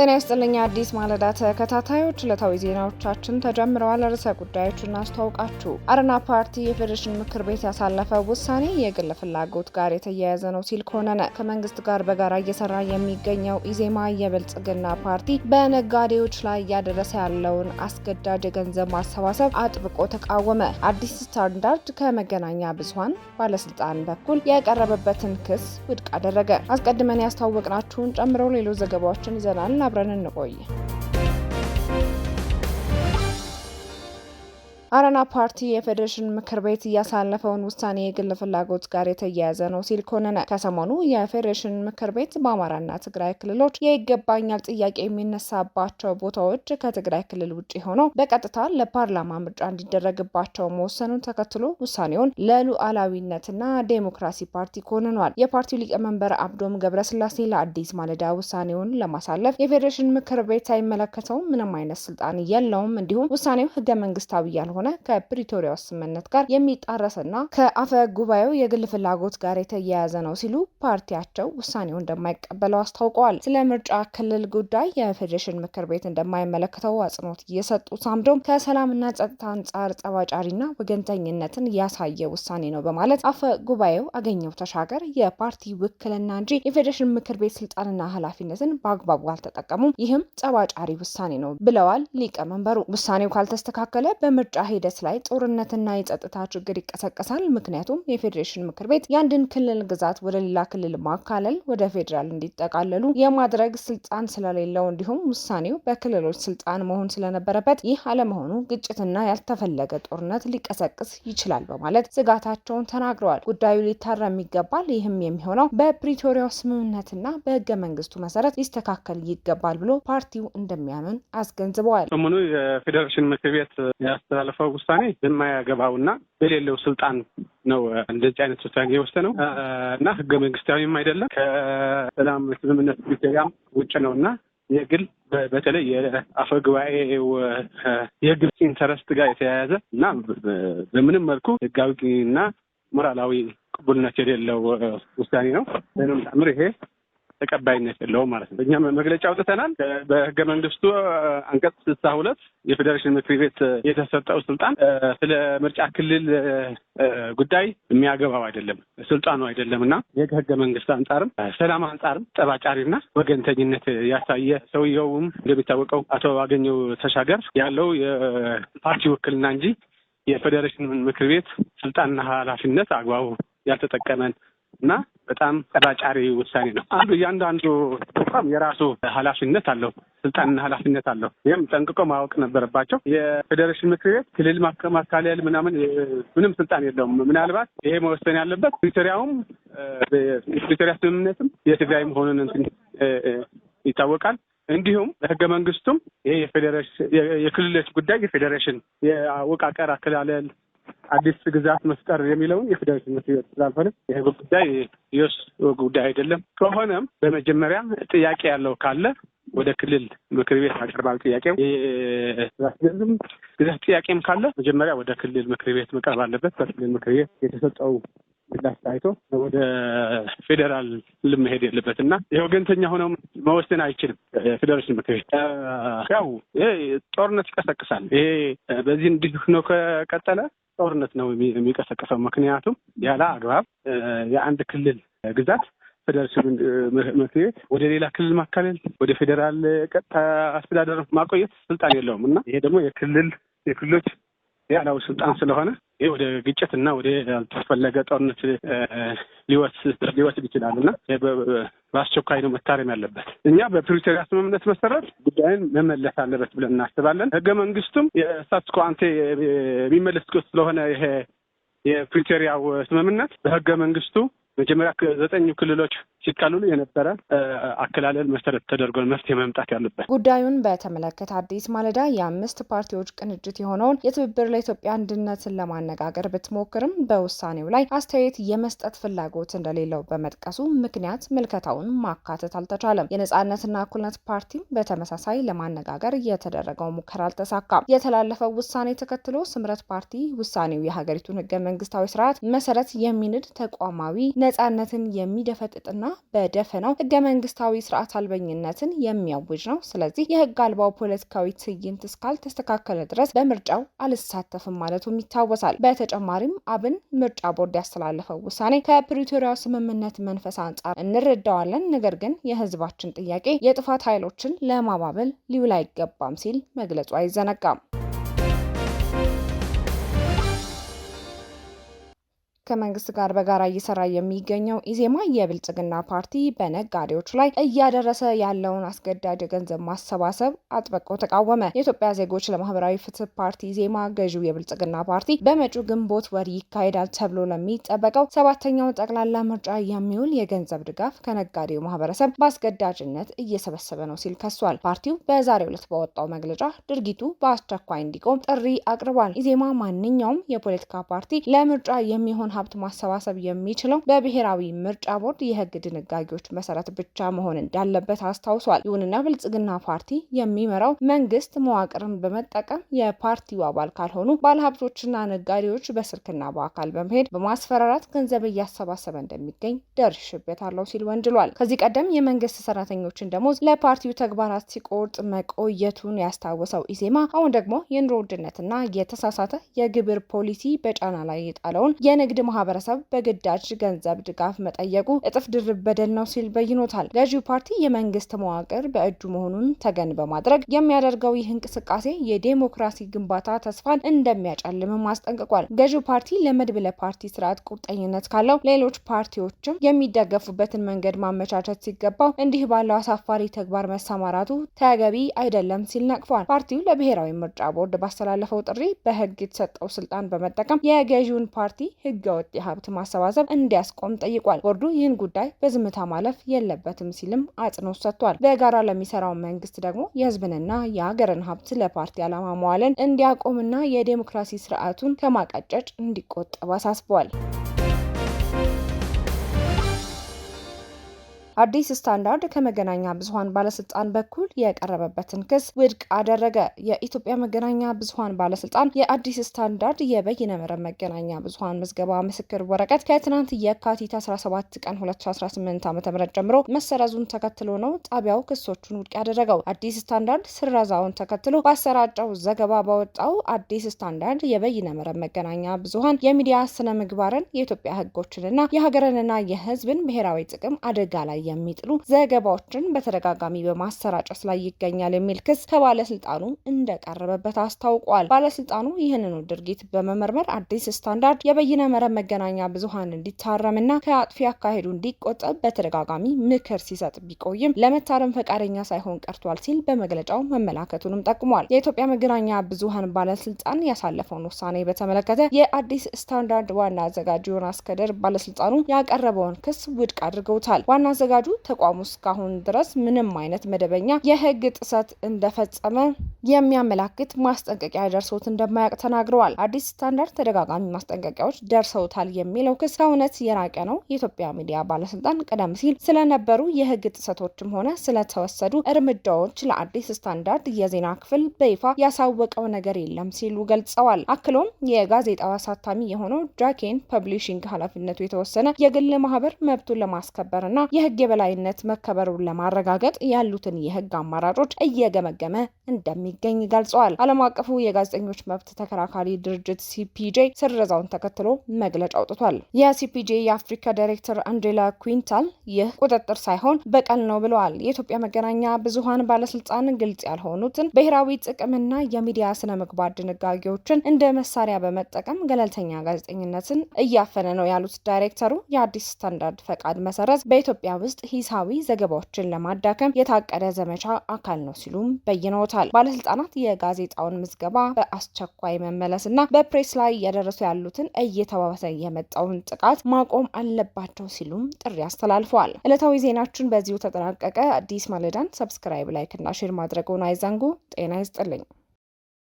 ጤና ይስጥልኝ አዲስ ማለዳ ተከታታዮች ዕለታዊ ዜናዎቻችን ተጀምረዋል። ርዕሰ ጉዳዮችን እናስተዋውቃችሁ። አረና ፓርቲ የፌዴሬሽን ምክር ቤት ያሳለፈው ውሳኔ የግል ፍላጎት ጋር የተያያዘ ነው ሲል ኮነነ። ከመንግስት ጋር በጋራ እየሰራ የሚገኘው ኢዜማ የብልጽግና ፓርቲ በነጋዴዎች ላይ እያደረሰ ያለውን አስገዳጅ የገንዘብ ማሰባሰብ አጥብቆ ተቃወመ። አዲስ ስታንዳርድ ከመገናኛ ብዙኃን ባለስልጣን በኩል የቀረበበትን ክስ ውድቅ አደረገ። አስቀድመን ያስተዋወቅናችሁን ጨምሮ ሌሎች ዘገባዎችን ይዘናል። አብረን እንቆይ። አረና ፓርቲ የፌዴሬሽን ምክር ቤት ያሳለፈውን ውሳኔ የግል ፍላጎት ጋር የተያያዘ ነው ሲል ኮነነ። ከሰሞኑ የፌዴሬሽን ምክር ቤት በአማራና ትግራይ ክልሎች የይገባኛል ጥያቄ የሚነሳባቸው ቦታዎች ከትግራይ ክልል ውጭ ሆነው በቀጥታ ለፓርላማ ምርጫ እንዲደረግባቸው መወሰኑን ተከትሎ ውሳኔውን ለሉዓላዊነትና ዴሞክራሲ ፓርቲ ኮንኗል። የፓርቲው ሊቀመንበር አብዶም ገብረስላሴ ለአዲስ ማለዳ ውሳኔውን ለማሳለፍ የፌዴሬሽን ምክር ቤት ሳይመለከተው ምንም አይነት ስልጣን የለውም፣ እንዲሁም ውሳኔው ህገ መንግስታዊ ያልሆነ ከፕሪቶሪያው ስምምነት ጋር የሚጣረስና ከአፈ ጉባኤው የግል ፍላጎት ጋር የተያያዘ ነው ሲሉ ፓርቲያቸው ውሳኔውን እንደማይቀበለው አስታውቀዋል። ስለ ምርጫ ክልል ጉዳይ የፌዴሬሽን ምክር ቤት እንደማይመለከተው አጽንኦት እየሰጡት አምዶም ከሰላምና ጸጥታ አንጻር ጠባጫሪና ወገንተኝነትን ያሳየ ውሳኔ ነው በማለት አፈ ጉባኤው አገኘው ተሻገር የፓርቲ ውክልና እንጂ የፌዴሬሽን ምክር ቤት ስልጣንና ኃላፊነትን በአግባቡ አልተጠቀሙም፣ ይህም ጠባጫሪ ውሳኔ ነው ብለዋል ሊቀመንበሩ። ውሳኔው ካልተስተካከለ በምርጫ ሂደት ላይ ጦርነትና የጸጥታ ችግር ይቀሰቀሳል። ምክንያቱም የፌዴሬሽን ምክር ቤት የአንድን ክልል ግዛት ወደ ሌላ ክልል ማካለል፣ ወደ ፌዴራል እንዲጠቃለሉ የማድረግ ስልጣን ስለሌለው እንዲሁም ውሳኔው በክልሎች ስልጣን መሆን ስለነበረበት ይህ አለመሆኑ ግጭትና ያልተፈለገ ጦርነት ሊቀሰቅስ ይችላል በማለት ስጋታቸውን ተናግረዋል። ጉዳዩ ሊታረም ይገባል። ይህም የሚሆነው በፕሪቶሪያው ስምምነትና በህገ መንግስቱ መሰረት ሊስተካከል ይገባል ብሎ ፓርቲው እንደሚያምን አስገንዝበዋል። ሰሞኑ የፌዴሬሽን ምክር ቤት ያስተላለፈው ውሳኔ የማያገባውና የሌለው ስልጣን ነው እንደዚህ አይነት ውሳኔ የወሰነው እና ህገ መንግስታዊም አይደለም፣ ከሰላም ስምምነት ቢገያም ውጭ ነውና የግል በተለይ የአፈ ጉባኤው የግል ኢንተረስት ጋር የተያያዘ እና በምንም መልኩ ህጋዊና ሞራላዊ ቅቡልነት የሌለው ውሳኔ ነው። ለምን ታምር ይሄ ተቀባይነት የለውም ማለት ነው። እኛ መግለጫ አውጥተናል። በህገ መንግስቱ አንቀጽ 62 የፌዴሬሽን ምክር ቤት የተሰጠው ስልጣን ስለ ምርጫ ክልል ጉዳይ የሚያገባው አይደለም፣ ስልጣኑ አይደለምና የህገ መንግስት አንጻርም ሰላም አንጻርም ጠባጫሪና ወገንተኝነት ያሳየ ሰውየውም እንደሚታወቀው አቶ አገኘው ተሻገር ያለው የፓርቲ ውክልና እንጂ የፌዴሬሽን ምክር ቤት ስልጣንና ኃላፊነት አግባቡ ያልተጠቀመን እና በጣም ጠባጫሪ ውሳኔ ነው። እያንዳንዱ ተቋም የራሱ ኃላፊነት አለው፣ ስልጣንና ኃላፊነት አለው። ይህም ጠንቅቆ ማወቅ ነበረባቸው። የፌዴሬሽን ምክር ቤት ክልል ማካለል ምንም ስልጣን የለውም። ምናልባት ይሄ መወሰን ያለበት ፕሪቶሪያውም የፕሪቶሪያ ስምምነትም የትግራይ መሆኑን ይታወቃል። እንዲሁም በህገ መንግስቱም ይሄ የክልሎች ጉዳይ የፌዴሬሽን የአወቃቀር አከላለል አዲስ ግዛት መፍጠር የሚለውን የፌዴሬሽን ምክር ቤት ስላልሆነ ይሄ ጉዳይ የስ ጉዳይ አይደለም። ከሆነም በመጀመሪያ ጥያቄ ያለው ካለ ወደ ክልል ምክር ቤት አቀርባል። ጥያቄው ግዛት ጥያቄም ካለ መጀመሪያ ወደ ክልል ምክር ቤት መቅረብ አለበት። በክልል ምክር ቤት የተሰጠው ምላሽ ታይቶ ወደ ፌዴራል ልመሄድ የለበትና የወገንተኛ ሆነው መወሰን አይችልም። ፌዴሬሽን ምክር ቤት ያው ጦርነት ይቀሰቅሳል። ይሄ በዚህ እንዲህ ነው ከቀጠለ ጦርነት ነው የሚቀሰቀሰው። ምክንያቱም ያለ አግባብ የአንድ ክልል ግዛት ፌዴሬሽን ምክር ቤት ወደ ሌላ ክልል ማካለል፣ ወደ ፌዴራል ቀጥታ አስተዳደር ማቆየት ስልጣን የለውም እና ይሄ ደግሞ የክልሎች ያለው ስልጣን ስለሆነ ይሄ ወደ ግጭት እና ወደ ያልተፈለገ ጦርነት ሊወስድ ይችላል እና በአስቸኳይ ነው መታረም ያለበት። እኛ በፕሪቶሪያ ስምምነት መሰረት ጉዳይን መመለስ አለበት ብለን እናስባለን። ህገ መንግስቱም የስታትስ ኮ አንቴ የሚመለስ ስለሆነ ይሄ የፕሪቶሪያው ስምምነት በህገ መንግስቱ መጀመሪያ 9 ክልሎች ሲካለሉ የነበረ አከላለል መሰረት ተደርጎ መፍትሄ መምጣት ያለበት። ጉዳዩን በተመለከተ አዲስ ማለዳ የአምስት ፓርቲዎች ቅንጅት የሆነውን የትብብር ለኢትዮጵያ አንድነትን ለማነጋገር ብትሞክርም በውሳኔው ላይ አስተያየት የመስጠት ፍላጎት እንደሌለው በመጥቀሱ ምክንያት ምልከታውን ማካተት አልተቻለም። የነጻነትና እኩልነት ፓርቲም በተመሳሳይ ለማነጋገር የተደረገው ሙከራ አልተሳካም። የተላለፈው ውሳኔ ተከትሎ ስምረት ፓርቲ ውሳኔው የሀገሪቱን ህገ መንግስታዊ ስርዓት መሰረት የሚንድ ተቋማዊ ነጻነትን የሚደፈጥጥና በደፈናው ህገ መንግስታዊ ስርዓት አልበኝነትን የሚያውጅ ነው። ስለዚህ የህግ አልባው ፖለቲካዊ ትዕይንት እስካልተስተካከለ ድረስ በምርጫው አልሳተፍም ማለቱም ይታወሳል። በተጨማሪም አብን ምርጫ ቦርድ ያስተላለፈው ውሳኔ ከፕሪቶሪያው ስምምነት መንፈስ አንጻር እንረዳዋለን፣ ነገር ግን የህዝባችን ጥያቄ የጥፋት ኃይሎችን ለማባበል ሊውል አይገባም ሲል መግለጹ አይዘነጋም። ከመንግስት ጋር በጋራ እየሰራ የሚገኘው ኢዜማ የብልጽግና ፓርቲ በነጋዴዎች ላይ እያደረሰ ያለውን አስገዳጅ የገንዘብ ማሰባሰብ አጥብቆ ተቃወመ። የኢትዮጵያ ዜጎች ለማህበራዊ ፍትህ ፓርቲ ኢዜማ ገዢው የብልጽግና ፓርቲ በመጪው ግንቦት ወር ይካሄዳል ተብሎ ለሚጠበቀው 7ኛው ጠቅላላ ምርጫ የሚውል የገንዘብ ድጋፍ ከነጋዴው ማህበረሰብ በአስገዳጅነት እየሰበሰበ ነው ሲል ከሷል። ፓርቲው በዛሬው ዕለት በወጣው መግለጫ ድርጊቱ በአስቸኳይ እንዲቆም ጥሪ አቅርቧል። ኢዜማ ማንኛውም የፖለቲካ ፓርቲ ለምርጫ የሚሆን ሀብት ማሰባሰብ የሚችለው በብሔራዊ ምርጫ ቦርድ የህግ ድንጋጌዎች መሰረት ብቻ መሆን እንዳለበት አስታውሷል። ይሁንና ብልጽግና ፓርቲ የሚመራው መንግስት መዋቅርን በመጠቀም የፓርቲው አባል ካልሆኑ ባለሀብቶችና ነጋዴዎች በስልክና በአካል በመሄድ በማስፈራራት ገንዘብ እያሰባሰበ እንደሚገኝ ደርሽበታለሁ ሲል ወንጅሏል። ከዚህ ቀደም የመንግስት ሰራተኞችን ደሞዝ ለፓርቲው ተግባራት ሲቆርጥ መቆየቱን ያስታወሰው ኢዜማ አሁን ደግሞ የኑሮ ውድነትና የተሳሳተ የግብር ፖሊሲ በጫና ላይ የጣለውን የንግድ ማህበረሰብ በግዳጅ ገንዘብ ድጋፍ መጠየቁ እጥፍ ድርብ በደል ነው ሲል በይኖታል። ገዢው ፓርቲ የመንግስት መዋቅር በእጁ መሆኑን ተገን በማድረግ የሚያደርገው ይህ እንቅስቃሴ የዴሞክራሲ ግንባታ ተስፋን እንደሚያጨልምም አስጠንቅቋል። ገዢው ፓርቲ ለመድብለ ፓርቲ ስርዓት ቁርጠኝነት ካለው ሌሎች ፓርቲዎችም የሚደገፉበትን መንገድ ማመቻቸት ሲገባው እንዲህ ባለው አሳፋሪ ተግባር መሰማራቱ ተገቢ አይደለም ሲል ነቅፏል። ፓርቲው ለብሔራዊ ምርጫ ቦርድ ባስተላለፈው ጥሪ በህግ የተሰጠው ስልጣን በመጠቀም የገዢውን ፓርቲ ህገወጥ የሀብት ማሰባሰብ እንዲያስቆም ጠይቋል። ቦርዱ ይህን ጉዳይ በዝምታ ማለፍ የለበትም ሲልም አጽንኦት ሰጥቷል። በጋራ ለሚሰራው መንግስት ደግሞ የህዝብንና የሀገርን ሀብት ለፓርቲ ዓላማ መዋልን እንዲያቆምና የዴሞክራሲ ስርዓቱን ከማቀጨጭ እንዲቆጠብ አሳስበዋል። አዲስ ስታንዳርድ ከመገናኛ ብዙሃን ባለስልጣን በኩል የቀረበበትን ክስ ውድቅ አደረገ። የኢትዮጵያ መገናኛ ብዙሃን ባለስልጣን የአዲስ ስታንዳርድ የበይነ መረብ መገናኛ ብዙሃን ምዝገባ ምስክር ወረቀት ከትናንት የካቲት 17 ቀን 2018 ዓ.ም ጀምሮ መሰረዙን ተከትሎ ነው ጣቢያው ክሶቹን ውድቅ ያደረገው። አዲስ ስታንዳርድ ስረዛውን ተከትሎ ባሰራጨው ዘገባ ባወጣው አዲስ ስታንዳርድ የበይነ መረብ መገናኛ ብዙሃን የሚዲያ ስነ ምግባርን፣ የኢትዮጵያ ህጎችንና የሀገርንና የህዝብን ብሔራዊ ጥቅም አደጋ ላይ የሚጥሉ ዘገባዎችን በተደጋጋሚ በማሰራጨት ላይ ይገኛል የሚል ክስ ከባለስልጣኑ እንደቀረበበት አስታውቋል። ባለስልጣኑ ይህንኑ ድርጊት በመመርመር አዲስ ስታንዳርድ የበይነ መረብ መገናኛ ብዙሃን እንዲታረምና ከአጥፊ አካሄዱ እንዲቆጠብ በተደጋጋሚ ምክር ሲሰጥ ቢቆይም ለመታረም ፈቃደኛ ሳይሆን ቀርቷል ሲል በመግለጫው መመላከቱንም ጠቁሟል። የኢትዮጵያ መገናኛ ብዙሃን ባለስልጣን ያሳለፈውን ውሳኔ በተመለከተ የአዲስ ስታንዳርድ ዋና አዘጋጅ ዮናስ ከድር ባለስልጣኑ ያቀረበውን ክስ ውድቅ አድርገውታል። ዋና አዘጋጁ ተቋሙ እስካሁን ድረስ ምንም አይነት መደበኛ የህግ ጥሰት እንደፈጸመ የሚያመላክት ማስጠንቀቂያ ደርሶት እንደማያውቅ ተናግረዋል። አዲስ ስታንዳርድ ተደጋጋሚ ማስጠንቀቂያዎች ደርሰውታል የሚለው ክስ ከእውነት የራቀ ነው። የኢትዮጵያ ሚዲያ ባለስልጣን ቀደም ሲል ስለነበሩ የህግ ጥሰቶችም ሆነ ስለተወሰዱ እርምጃዎች ለአዲስ ስታንዳርድ የዜና ክፍል በይፋ ያሳወቀው ነገር የለም ሲሉ ገልጸዋል። አክሎም የጋዜጣው አሳታሚ የሆነው ጃኬን ፐብሊሽንግ ኃላፊነቱ የተወሰነ የግል ማህበር መብቱን ለማስከበርና የህግ የበላይነት መከበሩን ለማረጋገጥ ያሉትን የህግ አማራጮች እየገመገመ እንደሚገኝ ገልጸዋል። ዓለም አቀፉ የጋዜጠኞች መብት ተከራካሪ ድርጅት ሲፒጄ ስረዛውን ተከትሎ መግለጫ አውጥቷል። የሲፒጄ የአፍሪካ ዳይሬክተር አንድሬላ ኩዊንታል ይህ ቁጥጥር ሳይሆን በቀል ነው ብለዋል። የኢትዮጵያ መገናኛ ብዙሃን ባለስልጣን ግልጽ ያልሆኑትን ብሔራዊ ጥቅምና የሚዲያ ስነ ምግባር ድንጋጌዎችን እንደ መሳሪያ በመጠቀም ገለልተኛ ጋዜጠኝነትን እያፈነ ነው ያሉት ዳይሬክተሩ የአዲስ ስታንዳርድ ፈቃድ መሰረዝ በኢትዮጵያ ውስጥ ሂሳዊ ዘገባዎችን ለማዳከም የታቀደ ዘመቻ አካል ነው ሲሉም በይነውታል። ባለስልጣናት የጋዜጣውን ምዝገባ በአስቸኳይ መመለስና በፕሬስ ላይ እየደረሱ ያሉትን እየተባባሰ የመጣውን ጥቃት ማቆም አለባቸው ሲሉም ጥሪ አስተላልፈዋል። ዕለታዊ ዜናችን በዚሁ ተጠናቀቀ። አዲስ ማለዳን ሰብስክራይብ፣ ላይክ እና ሼር ማድረግዎን አይዘንጉ። ጤና ይስጥልኝ።